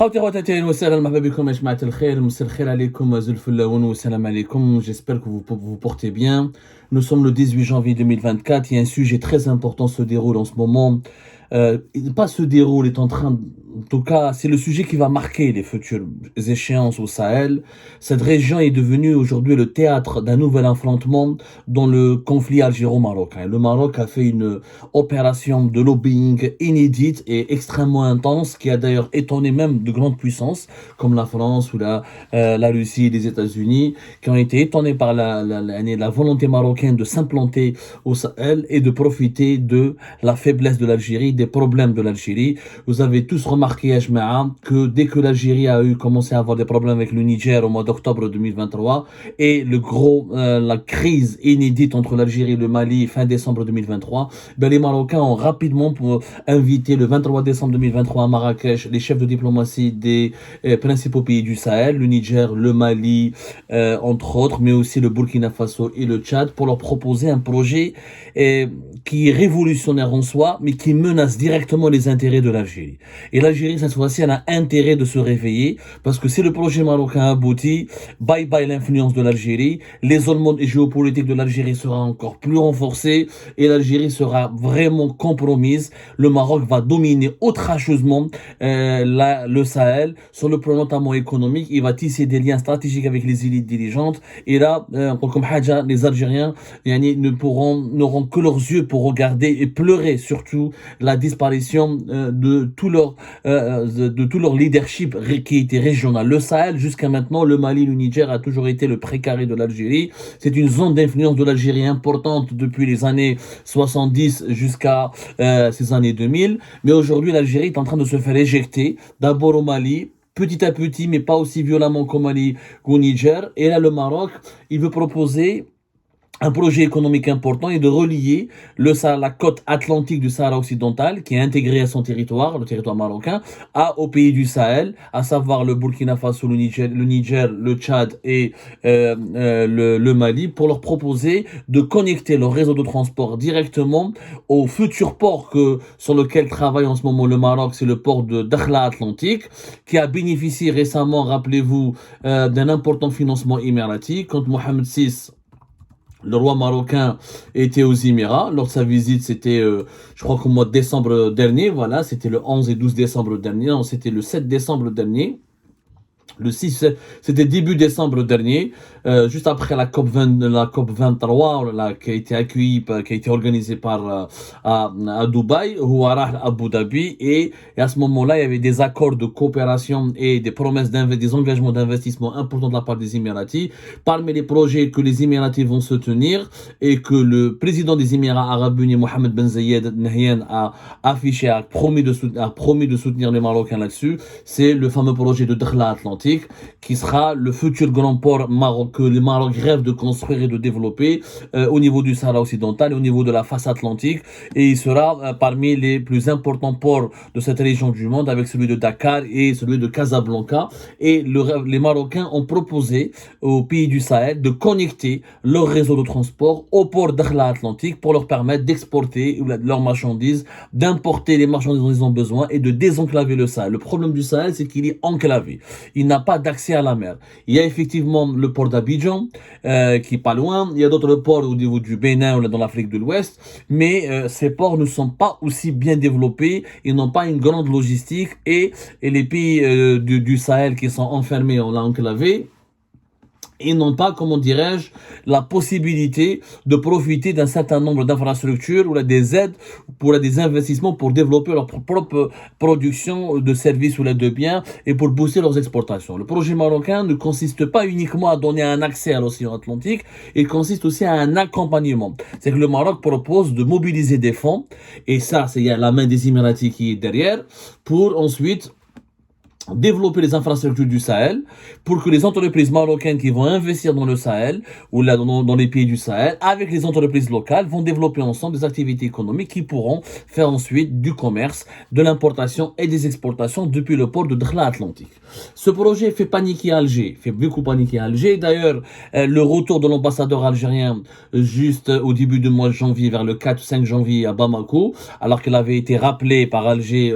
خوتي خواتاتي اهلا وسهلا مرحبا بكم يا جماعة الخير مساء الخير عليكم زلف اللاون والسلام عليكم. J'espère que vous portez bien. Nous sommes le 18 janvier 2024. Il y a un sujet très important qui se déroule en ce moment. Pas se déroule, est en train en tout cas, c'est le sujet qui va marquer les futures échéances au Sahel. Cette région est devenue aujourd'hui le théâtre d'un nouvel affrontement dans le conflit algéro-marocain. Le Maroc a fait une opération de lobbying inédite et extrêmement intense qui a d'ailleurs étonné même de grandes puissances comme la France ou la Russie et les États-Unis qui ont été étonnés par la volonté marocaine de s'implanter au Sahel et de profiter de la faiblesse de l'Algérie, des problèmes de l'Algérie. Vous avez tous remarqué que dès que l'Algérie a commencé à avoir des problèmes avec le Niger au mois d'octobre 2023 et la crise inédite entre l'Algérie et le Mali fin décembre 2023, les Marocains ont rapidement invité le 23 décembre 2023 à Marrakech les chefs de diplomatie des principaux pays du Sahel, le Niger, le Mali, entre autres, mais aussi le Burkina Faso et le Tchad, pour leur proposer un projet qui est révolutionnaire en soi, mais qui menace directement les intérêts de l'Algérie. Et l'Algérie, cette fois-ci, elle a intérêt de se réveiller, parce que si le projet marocain aboutit, bye bye l'influence de l'Algérie, l'isolement géopolitique de l'Algérie sera encore plus renforcé, et l'Algérie sera vraiment compromise. Le Maroc va dominer outrageusement le Sahel, sur le plan notamment économique. Il va tisser des liens stratégiques avec les élites dirigeantes, et là, comme Hadja, les Algériens n'auront que leurs yeux pour regarder et pleurer surtout la disparition de tout leur leadership qui était régional. Le Sahel, jusqu'à maintenant, le Mali, le Niger a toujours été le précaré de l'Algérie. C'est une zone d'influence de l'Algérie importante depuis les années 70 jusqu'à ces années 2000. Mais aujourd'hui, l'Algérie est en train de se faire éjecter, d'abord au Mali, petit à petit, mais pas aussi violemment qu'au Mali qu'au Niger. Et là, le Maroc, il veut proposer un projet économique important est de relier la côte atlantique du Sahara occidental, qui est intégrée à son territoire, le territoire marocain, aux pays du Sahel, à savoir le Burkina Faso, le Niger, le Tchad et le Mali, pour leur proposer de connecter leur réseau de transport directement au futur port sur lequel travaille en ce moment le Maroc, c'est le port de Dakhla Atlantique, qui a bénéficié récemment, rappelez-vous, d'un important financement émiratique, quand Mohamed VI, le roi marocain, était aux Émirats. Lors de sa visite, c'était, je crois qu'au mois de décembre dernier, voilà, c'était le 11 et 12 décembre dernier, non, c'était le 7 décembre dernier. Le 6, c'était début décembre dernier, juste après la COP 23 qui a été accueillie, qui a été organisée à Dubaï, Houarah, Abu Dhabi, et à ce moment-là, il y avait des accords de coopération et des promesses des engagements d'investissement importants de la part des Émiratis. Parmi les projets que les Émiratis vont se tenir et que le président des Émirats Arabes Unis, Mohamed Ben Zayed Nahyan, a affiché, a promis de soutenir les Marocains là-dessus, c'est le fameux projet de Dakhla Atlantique, qui sera le futur grand port que le Maroc rêve de construire et de développer au niveau du Sahara occidental et au niveau de la face atlantique, et il sera parmi les plus importants ports de cette région du monde, avec celui de Dakar et celui de Casablanca. Et les Marocains ont proposé aux pays du Sahel de connecter leur réseau de transport au port Dakhla Atlantique pour leur permettre d'exporter leurs marchandises, d'importer les marchandises dont ils ont besoin et de désenclaver le Sahel. Le problème du Sahel, c'est qu'il est enclavé. Il n'a pas d'accès à la mer. Il y a effectivement le port d'Abidjan, qui est pas loin. Il y a d'autres ports au niveau du Bénin ou dans l'Afrique de l'Ouest. Mais ces ports ne sont pas aussi bien développés. Ils n'ont pas une grande logistique. Et les pays du Sahel qui sont enfermés, on l'a enclavé, ils n'ont pas, comment dirais-je, la possibilité de profiter d'un certain nombre d'infrastructures ou des aides pour des investissements pour développer leur propre production de services ou de biens et pour booster leurs exportations. Le projet marocain ne consiste pas uniquement à donner un accès à l'océan Atlantique, il consiste aussi à un accompagnement. C'est que le Maroc propose de mobiliser des fonds, et ça, il y a la main des Émiratis qui est derrière, pour ensuite développer les infrastructures du Sahel, pour que les entreprises marocaines qui vont investir dans le Sahel ou dans les pays du Sahel, avec les entreprises locales, vont développer ensemble des activités économiques qui pourront faire ensuite du commerce, de l'importation et des exportations depuis le port de Dakhla Atlantique. Ce projet fait paniquer Alger, fait beaucoup paniquer Alger. D'ailleurs, le retour de l'ambassadeur algérien juste au début du mois de janvier, vers le 4-5 janvier à Bamako, alors qu'il avait été rappelé par Alger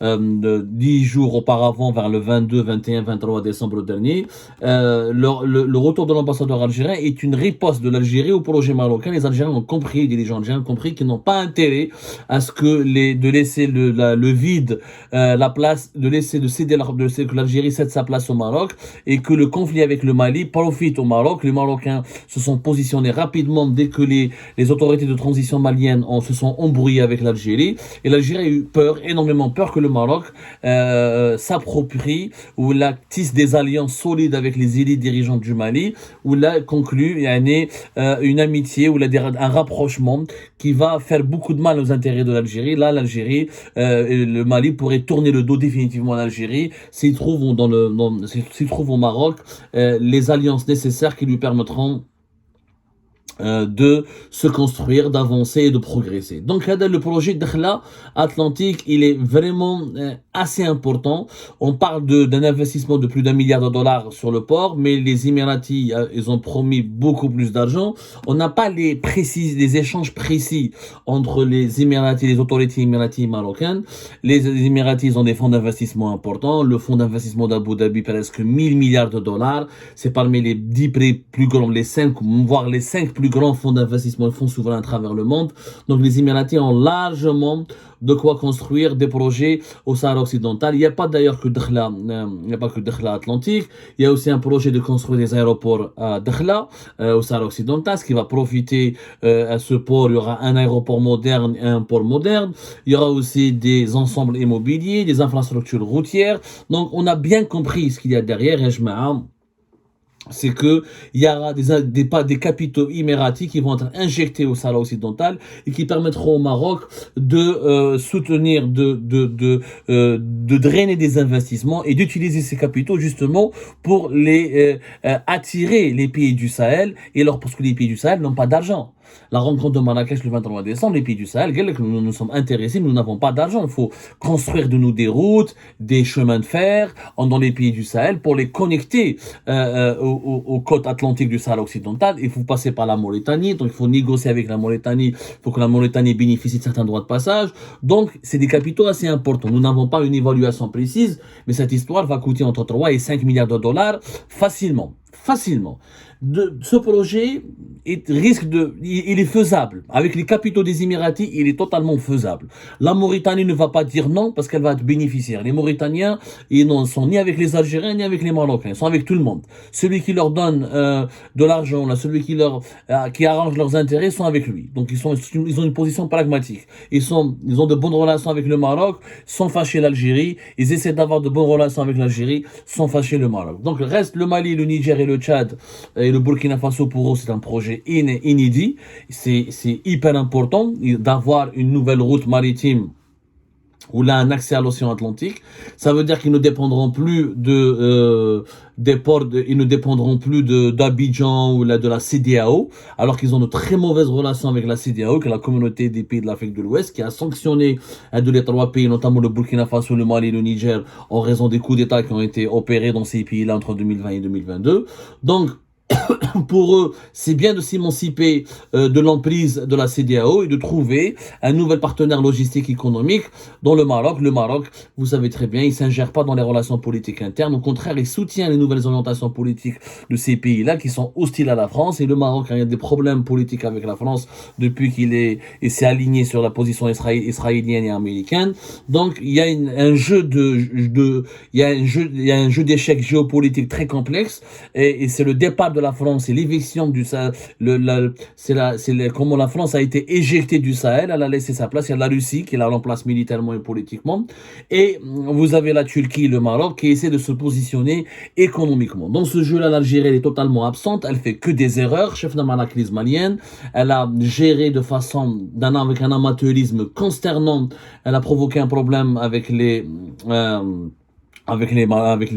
10 jours auparavant avant, vers le 22, 21, 23 décembre dernier. Le retour de l'ambassadeur algérien est une riposte de l'Algérie au projet marocain. Les Algériens ont compris, les dirigeants algériens ont compris qu'ils n'ont pas intérêt à ce que de laisser le vide, la place, que l'Algérie cède sa place au Maroc et que le conflit avec le Mali profite au Maroc. Les Marocains se sont positionnés rapidement dès que les autorités de transition maliennes se sont embrouillées avec l'Algérie. Et l'Algérie a eu peur, énormément peur que le Maroc s'approprie ou la tisse des alliances solides avec les élites dirigeantes du Mali, ou là conclut une amitié ou un rapprochement qui va faire beaucoup de mal aux intérêts de l'Algérie. Là, l'Algérie, le Mali pourrait tourner le dos définitivement à l'Algérie s'ils trouvent au Maroc les alliances nécessaires qui lui permettront de se construire, d'avancer et de progresser. Donc le projet Dakhla Atlantique, il est vraiment assez important. On parle d'un investissement de plus d'1 milliard de dollars sur le port, mais les Émiratis, ils ont promis beaucoup plus d'argent. On n'a pas les échanges précis entre les Émiratis, les autorités émiraties marocaines. Les Émiratis, ils ont des fonds d'investissement importants. Le fonds d'investissement d'Abu Dhabi, presque 1000 milliards de dollars. C'est parmi les 10 plus grands, les 5, voire les 5 plus grands fonds d'investissement, fonds souverains à travers le monde. Donc les Émiratis ont largement de quoi construire des projets au Sahara occidental. Il n'y a pas d'ailleurs que Dakhla, il n'y a pas que Dakhla Atlantique. Il y a aussi un projet de construire des aéroports à Dakhla, au Sahara occidental, ce qui va profiter à ce port. Il y aura un aéroport moderne et un port moderne. Il y aura aussi des ensembles immobiliers, des infrastructures routières. Donc on a bien compris ce qu'il y a derrière. Et c'est que il y aura des capitaux émiratis qui vont être injectés au Sahara occidental et qui permettront au Maroc de soutenir, de drainer des investissements et d'utiliser ces capitaux justement pour attirer les pays du Sahel parce que les pays du Sahel n'ont pas d'argent. La rencontre de Marrakech le 23 décembre, les pays du Sahel, nous sommes intéressés, mais nous n'avons pas d'argent. Il faut construire de nous des routes, des chemins de fer dans les pays du Sahel pour les connecter aux côtes atlantiques du Sahara occidental. Il faut passer par la Mauritanie, donc il faut négocier avec la Mauritanie pour que la Mauritanie bénéficie de certains droits de passage. Donc, c'est des capitaux assez importants. Nous n'avons pas une évaluation précise, mais cette histoire va coûter entre 3 et 5 milliards de dollars facilement. Ce projet il est faisable. Avec les capitaux des Émiratis, il est totalement faisable. La Mauritanie ne va pas dire non parce qu'elle va être bénéficiaire. Les Mauritaniens, ils ne sont ni avec les Algériens ni avec les Marocains. Ils sont avec tout le monde. Celui qui leur donne de l'argent, celui qui arrange leurs intérêts, sont avec lui. Donc ils ont une position pragmatique. Ils ont de bonnes relations avec le Maroc, sans fâcher l'Algérie. Ils essaient d'avoir de bonnes relations avec l'Algérie, sans fâcher le Maroc. Donc reste le Mali, le Niger et le Tchad et le Burkina Faso. Pour eux, c'est un projet inédit. C'est hyper important d'avoir une nouvelle route maritime où là un accès à l'océan Atlantique. Ça veut dire qu'ils ne dépendront plus des ports, ils ne dépendront plus d'Abidjan ou de la CEDEAO, alors qu'ils ont de très mauvaises relations avec la CEDEAO, qui est la communauté des pays de l'Afrique de l'Ouest, qui a sanctionné les 3 pays, notamment le Burkina Faso, le Mali et le Niger, en raison des coups d'État qui ont été opérés dans ces pays-là entre 2020 et 2022. Donc, pour eux, c'est bien de s'émanciper de l'emprise de la CEDEAO et de trouver un nouvel partenaire logistique économique dans le Maroc. Le Maroc, vous savez très bien, il ne s'ingère pas dans les relations politiques internes. Au contraire, il soutient les nouvelles orientations politiques de ces pays-là qui sont hostiles à la France. Et le Maroc a des problèmes politiques avec la France depuis qu'il s'est aligné sur la position israélienne et américaine. Donc, il y a un jeu d'échecs géopolitique très complexe et c'est le départ de la France, c'est l'éviction du Sahel, comment la France a été éjectée du Sahel, elle a laissé sa place. Il y a la Russie qui la remplace militairement et politiquement, et vous avez la Turquie, le Maroc qui essaie de se positionner économiquement. Dans ce jeu-là, l'Algérie elle est totalement absente, elle fait que des erreurs, chef de la crise malienne, elle a géré de façon avec un amateurisme consternant, elle a provoqué un problème avec les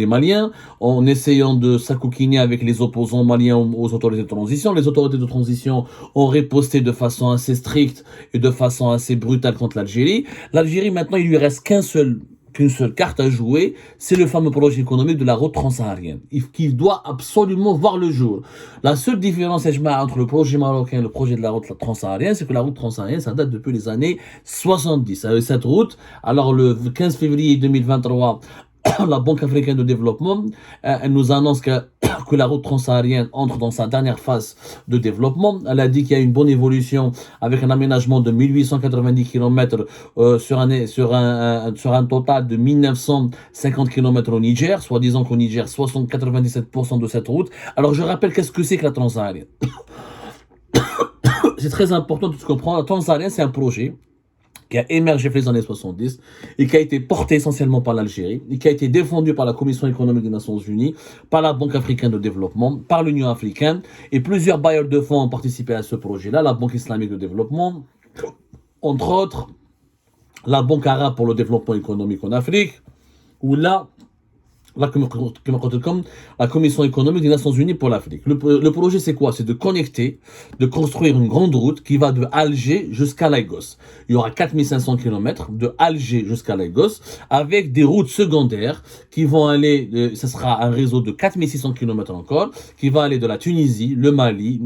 Maliens, en essayant de s'acoquiner avec les opposants maliens aux autorités de transition. Les autorités de transition ont riposté de façon assez stricte et de façon assez brutale contre l'Algérie. L'Algérie, maintenant, il lui reste qu'une seule carte à jouer, c'est le fameux projet économique de la route transsaharienne, qui doit absolument voir le jour. La seule différence entre le projet marocain et le projet de la route transsaharienne, c'est que la route transsaharienne, ça date depuis les années 70. Cette route, alors le 15 février 2023, la Banque africaine de développement, elle nous annonce que la route transsaharienne entre dans sa dernière phase de développement. Elle a dit qu'il y a une bonne évolution avec un aménagement de 1890 km sur un total de 1950 km au Niger, soit disant qu'au Niger, 97% de cette route. Alors je rappelle qu'est-ce que c'est que la transsaharienne. C'est très important de comprendre. La transsaharienne, c'est un projet qui a émergé dans les années 70 et qui a été porté essentiellement par l'Algérie et qui a été défendu par la Commission économique des Nations Unies, par la Banque africaine de développement, par l'Union africaine, et plusieurs bailleurs de fonds ont participé à ce projet-là, la Banque islamique de développement, entre autres, la Banque arabe pour le développement économique en Afrique, ou la Commission économique des Nations Unies pour l'Afrique. Le projet, c'est quoi? C'est de connecter, de construire une grande route qui va de Alger jusqu'à Lagos. Il y aura 4500 km de Alger jusqu'à Lagos, avec des routes secondaires qui vont aller, ce sera un réseau de 4600 km encore, qui va aller de la Tunisie, le Mali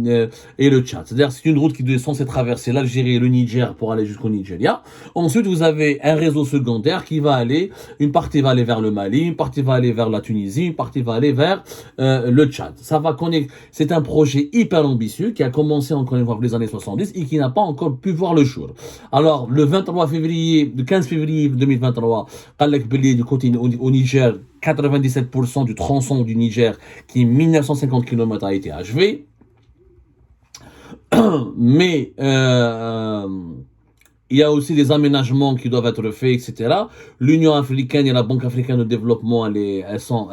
et le Tchad. C'est-à-dire, c'est une route qui est censée traverser l'Algérie et le Niger pour aller jusqu'au Nigeria. Ensuite, vous avez un réseau secondaire qui va aller, une partie va aller vers le Mali, une partie va aller vers la Tunisie, une partie va aller vers le Tchad. Ça va connecter. C'est un projet hyper ambitieux qui a commencé encore une fois les années 70 et qui n'a pas encore pu voir le jour. Alors, le 15 février 2023, Khalek Belli du côté au Niger, 97% du tronçon du Niger qui est 1950 km a été achevé. Mais il y a aussi des aménagements qui doivent être faits, etc. L'Union africaine et la Banque africaine de développement, elles sont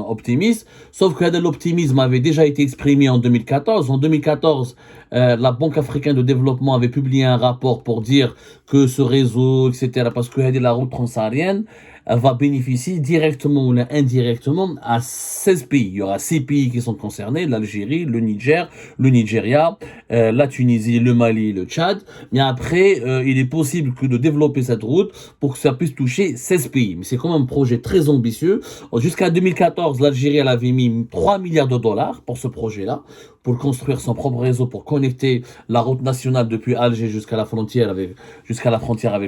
optimistes. Sauf que l'optimisme avait déjà été exprimé en 2014. En 2014, la Banque africaine de développement avait publié un rapport pour dire que ce réseau, etc., parce que la route transsaharienne, va bénéficier directement ou indirectement à 16 pays. Il y aura 6 pays qui sont concernés, l'Algérie, le Niger, le Nigeria, la Tunisie, le Mali, le Tchad. Mais après, il est possible que de développer cette route pour que ça puisse toucher 16 pays. Mais c'est quand même un projet très ambitieux. Jusqu'à 2014, l'Algérie elle avait mis 3 milliards de dollars pour ce projet-là, pour construire son propre réseau, pour connecter la route nationale depuis Alger jusqu'à la frontière avec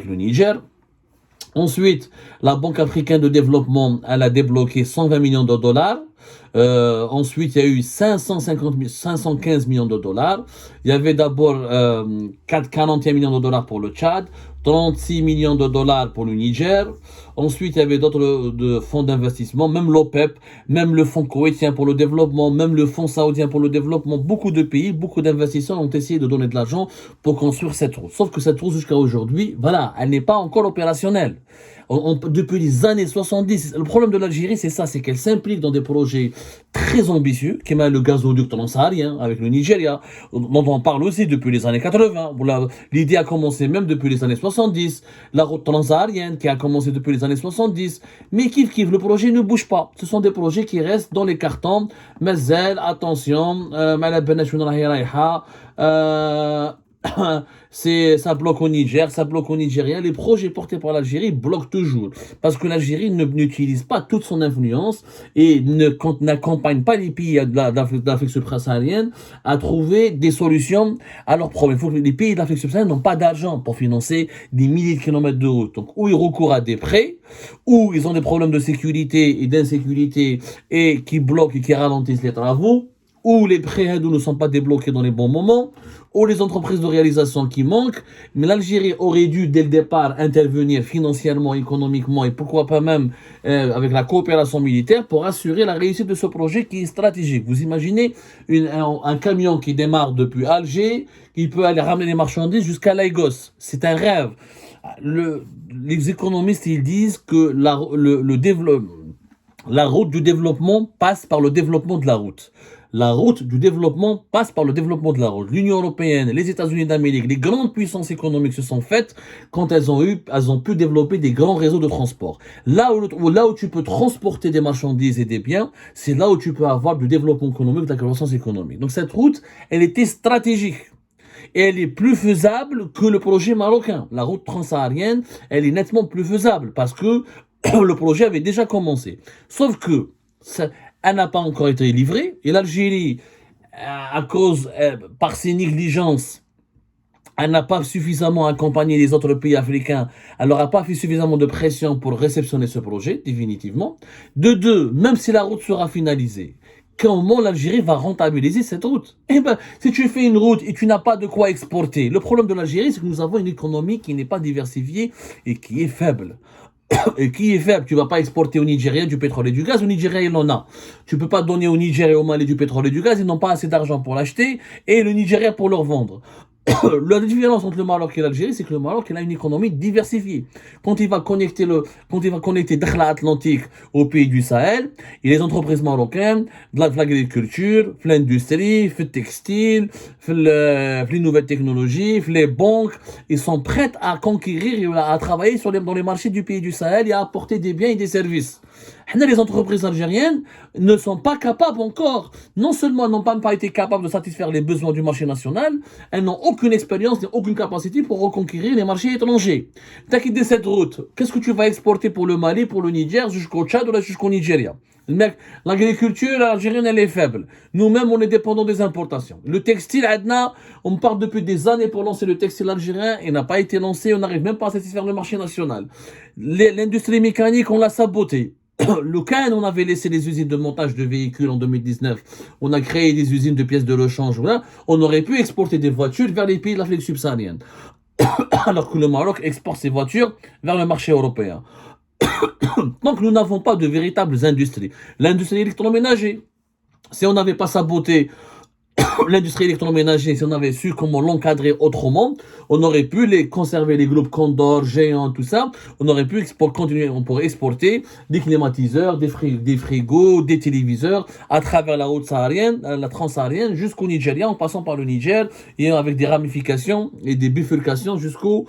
le Niger. Ensuite, la Banque africaine de développement, elle a débloqué 120 millions de dollars. Ensuite, il y a eu 515 millions de dollars. Il y avait d'abord 41 millions de dollars pour le Tchad, 36 millions de dollars pour le Niger. Ensuite, il y avait d'autres fonds d'investissement, même l'OPEP, même le fonds koweïtien pour le développement, même le fonds saoudien pour le développement. Beaucoup de pays, beaucoup d'investisseurs ont essayé de donner de l'argent pour construire cette route. Sauf que cette route, jusqu'à aujourd'hui, voilà, elle n'est pas encore opérationnelle. Depuis les années 70, le problème de l'Algérie, c'est ça, c'est qu'elle s'implique dans des projets très ambitieux, qui est le gazoduc transsaharien avec le Nigeria, dont on parle aussi depuis les années 80. L'idée a commencé même depuis les années 70. La route transsaharienne qui a commencé depuis les années 70. Mais kiff, le projet ne bouge pas. Ce sont des projets qui restent dans les cartons. Mazel, attention, ça bloque au Niger, ça bloque au Nigeria. Les projets portés par l'Algérie bloquent toujours. Parce que l'Algérie n'utilise pas toute son influence et n'accompagne pas les pays d'Afrique subsaharienne à trouver des solutions à leurs problèmes. Il faut que les pays d'Afrique subsaharienne n'ont pas d'argent pour financer des milliers de kilomètres de route. Donc, ou ils recourent à des prêts, ou ils ont des problèmes de sécurité et d'insécurité et qui bloquent et qui ralentissent les travaux, ou les prêts ne sont pas débloqués dans les bons moments, ou les entreprises de réalisation qui manquent. Mais l'Algérie aurait dû, dès le départ, intervenir financièrement, économiquement, et pourquoi pas même avec la coopération militaire pour assurer la réussite de ce projet qui est stratégique. Vous imaginez un camion qui démarre depuis Alger, qui peut aller ramener les marchandises jusqu'à Lagos. C'est un rêve. Les économistes, ils disent que la route du développement passe par le développement de la route. La route du développement passe par le développement de la route. L'Union européenne, les États-Unis d'Amérique, les grandes puissances économiques se sont faites quand elles ont pu développer des grands réseaux de transport. Là où tu peux transporter des marchandises et des biens, c'est là où tu peux avoir du développement économique, de la croissance économique. Donc cette route, elle était stratégique. Et elle est plus faisable que le projet marocain. La route transsaharienne, elle est nettement plus faisable parce que le projet avait déjà commencé. Sauf que elle n'a pas encore été livrée et l'Algérie, par ses négligences, Elle n'a pas suffisamment accompagné les autres pays africains. Elle n'aura pas fait suffisamment de pression pour réceptionner ce projet, définitivement. De deux, même si la route sera finalisée, comment l'Algérie va rentabiliser cette route? Eh ben, si tu fais une route et tu n'as pas de quoi exporter, le problème de l'Algérie, c'est que nous avons une économie qui n'est pas diversifiée et qui est faible. Et qui est faible, tu vas pas exporter au Nigeria du pétrole et du gaz, au Nigeria il en a. Tu peux pas donner au Nigeria et au Mali du pétrole et du gaz, ils n'ont pas assez d'argent pour l'acheter, et le Nigeria pour le revendre. La différence entre le Maroc et l'Algérie, c'est que le Maroc il a une économie diversifiée. Quand il va connecter Dakhla Atlantique aux pays du Sahel, et les entreprises marocaines, de l'agriculture, de l'industrie, le textile, les nouvelles technologies, les banques, ils sont prêts à conquérir et à travailler dans les marchés du pays du Sahel et à apporter des biens et des services. Les entreprises algériennes ne sont pas capables encore, non seulement elles n'ont pas été capables de satisfaire les besoins du marché national, elles n'ont aucune expérience, aucune capacité pour reconquérir les marchés étrangers. T'as quitté cette route, qu'est-ce que tu vas exporter pour le Mali, pour le Niger, jusqu'au Tchad ou jusqu'au Nigeria? L'agriculture algérienne, elle est faible. Nous-mêmes, on est dépendants des importations. Le textile, on parle depuis des années pour lancer le textile algérien, il n'a pas été lancé, on n'arrive même pas à satisfaire le marché national. L'industrie mécanique, on l'a sabotée. Le Caen, on avait laissé les usines de montage de véhicules en 2019. On a créé des usines de pièces de rechange. Voilà. On aurait pu exporter des voitures vers les pays de l'Afrique subsaharienne. Alors que le Maroc exporte ses voitures vers le marché européen. Donc nous n'avons pas de véritables industries. L'industrie électroménager, si on n'avait pas saboté l'industrie électroménager, si on avait su comment l'encadrer autrement, on aurait pu les conserver, les groupes Condor, Géant, tout ça. On aurait pu continuer, on pourrait exporter des climatiseurs, des frigos, des téléviseurs à travers la route saharienne, la transsaharienne, jusqu'au Nigeria, en passant par le Niger, et avec des ramifications et des bifurcations jusqu'au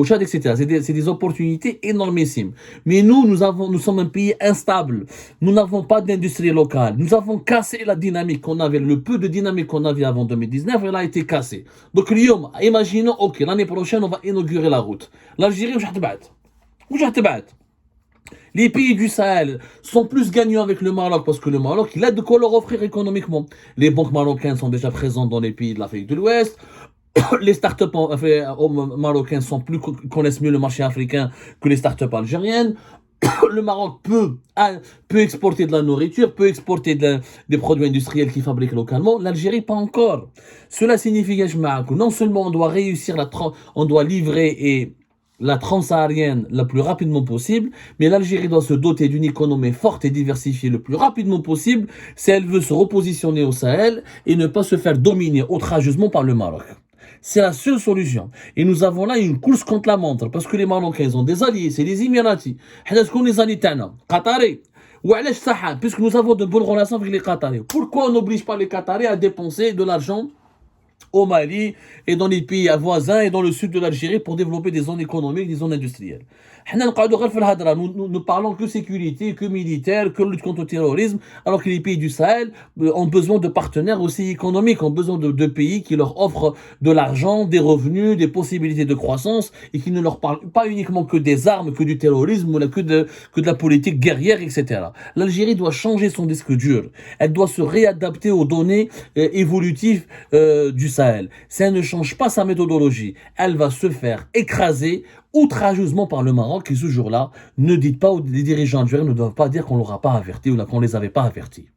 Tchad, etc. C'est des opportunités énormissimes. Mais nous sommes un pays instable. Nous n'avons pas d'industrie locale. Nous avons cassé la dynamique qu'on avait, le peu de dynamique qu'on avait avant 2019, elle a été cassée. Donc, imaginons, ok, l'année prochaine, on va inaugurer la route. L'Algérie, où les pays du Sahel sont plus gagnants avec le Maroc parce que le Maroc, il a de quoi leur offrir économiquement. Les banques marocaines sont déjà présentes dans les pays de l'Afrique de l'Ouest. Les startups marocaines connaissent mieux le marché africain que les startups algériennes. Le Maroc peut exporter de la nourriture, peut exporter des produits industriels qui fabriquent localement. L'Algérie, pas encore. Cela signifie que non seulement on doit on doit livrer la transsaharienne la plus rapidement possible, mais l'Algérie doit se doter d'une économie forte et diversifiée le plus rapidement possible si elle veut se repositionner au Sahel et ne pas se faire dominer outrageusement par le Maroc. C'est la seule solution. Et nous avons là une course contre la montre, parce que les Marocains ils ont des alliés, c'est les Émiratis. Les alliés Qataris. Puisque nous avons de bonnes relations avec les Qataris. Pourquoi on n'oblige pas les Qataris à dépenser de l'argent au Mali et dans les pays voisins et dans le sud de l'Algérie pour développer des zones économiques, des zones industrielles? Nous parlons que sécurité, que militaire, que lutte contre le terrorisme, alors que les pays du Sahel ont besoin de partenaires aussi économiques, ont besoin de pays qui leur offrent de l'argent, des revenus, des possibilités de croissance et qui ne leur parlent pas uniquement que des armes, que du terrorisme ou que de la politique guerrière, etc. L'Algérie doit changer son disque dur. Elle doit se réadapter aux données évolutives du Sahel. Si elle ne change pas sa méthodologie, elle va se faire écraser outrageusement par le Maroc. Et ce jour-là, ne dites pas aux dirigeants algériens ne doivent pas dire qu'on ne l'aura pas averti ou qu'on ne les avait pas avertis.